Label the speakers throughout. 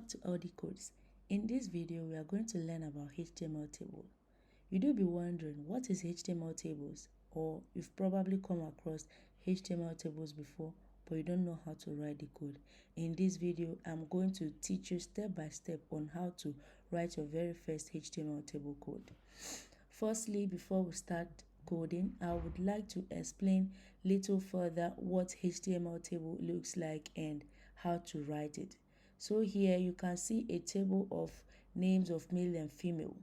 Speaker 1: to Eldeecodes. In this video, we are going to learn about HTML table. You do be wondering, what is HTML tables? Or you've probably come across HTML tables before, but you don't know how to write the code. In this video, I'm going to teach you step by step on how to write your very first HTML table code. Firstly, before we start coding, I would like to explain little further what HTML table looks like and how to write it. So here you can see a table of names of male and female.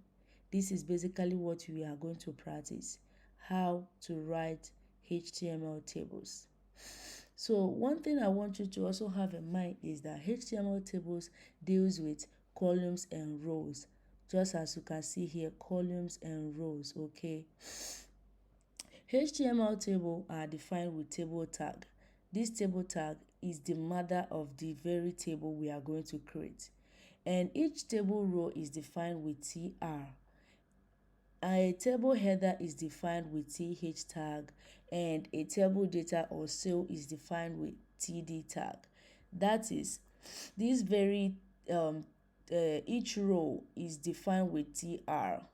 Speaker 1: This is basically what we are going to practice, how to write HTML tables. So one thing I want you to also have in mind is that HTML tables deals with columns and rows. Just as you can see here, columns and rows, okay? HTML table are defined with table tag. This table tag is the mother of the very table we are going to create. And each table row is defined with TR. A table header is defined with TH tag, and a table data or cell is defined with TD tag. That is, this very each row is defined with TR.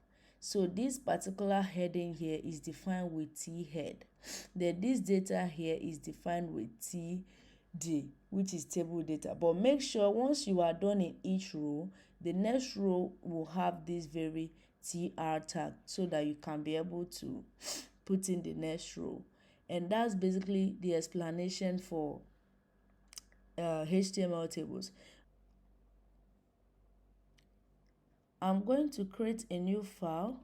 Speaker 1: So this particular heading here is defined with T head. Then this data here is defined with TD, which is table data. But make sure once you are done in each row, the next row will have this very TR tag so that you can be able to put in the next row. And that's basically the explanation for HTML tables. I'm going to create a new file.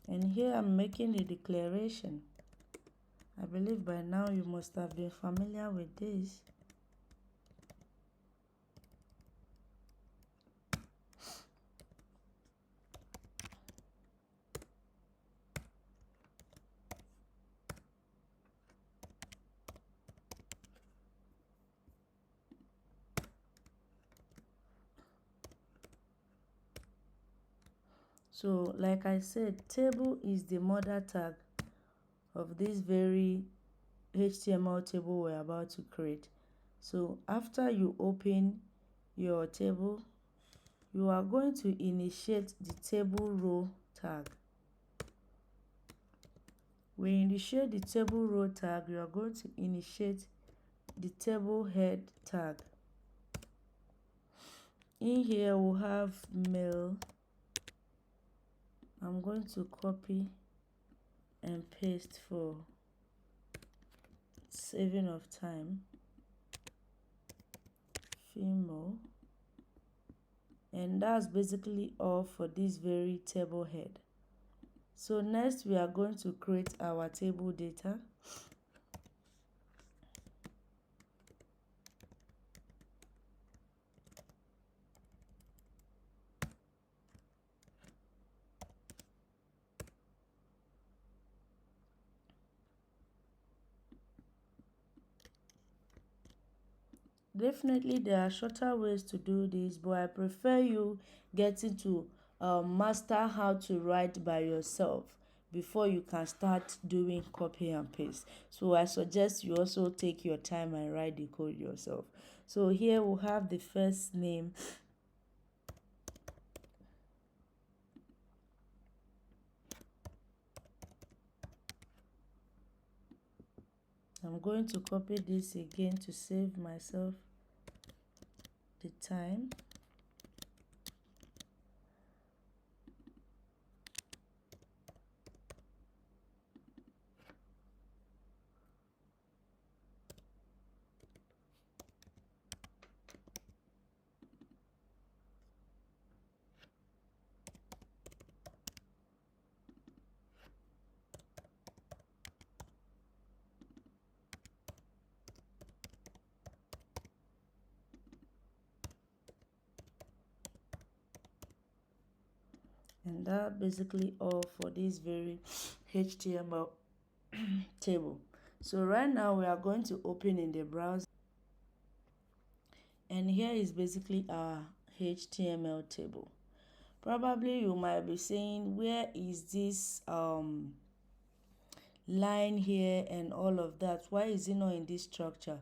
Speaker 1: And here I'm making the declaration. I believe by now you must have been familiar with this. So, like I said, table is the mother tag of this very HTML table we're about to create. So, after you open your table, you are going to initiate the table row tag. When you initiate the table row tag, you are going to initiate the table head tag. In here, we'll have male. I'm going to copy and paste for saving of time. Female. And that's basically all for this very table head. So next we are going to create our table data. Definitely there are shorter ways to do this, but I prefer you getting to master how to write by yourself before you can start doing copy and paste. So I suggest you also take your time and write the code yourself. So here we'll have the first name. I'm going to copy this again to save myself the time. And that basically all for this very HTML table. So right now we are going to open in the browser, and here is basically our HTML table. Probably you might be saying, where is this line here and all of that? Why is it not in this structure?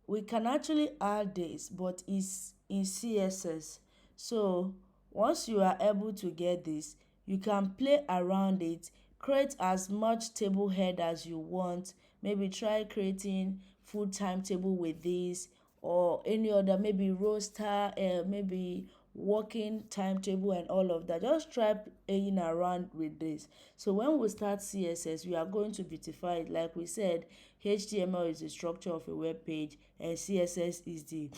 Speaker 1: We can actually add this, but it's in CSS. So once you are able to get this, you can play around it, create as much table head as you want. Maybe try creating full timetable with this, or any other, maybe roster, maybe working timetable and all of that. Just try playing around with this. So when we start CSS, we are going to beautify it. Like we said, HTML is the structure of a web page and CSS is the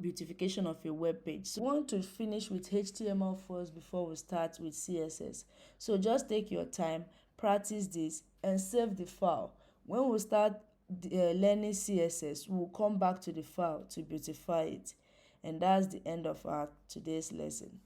Speaker 1: beautification of a web page. So we want to finish with HTML first before we start with CSS. So just take your time, practice this and save the file. When we start learning CSS, we'll come back to the file to beautify it. And that's the end of our today's lesson.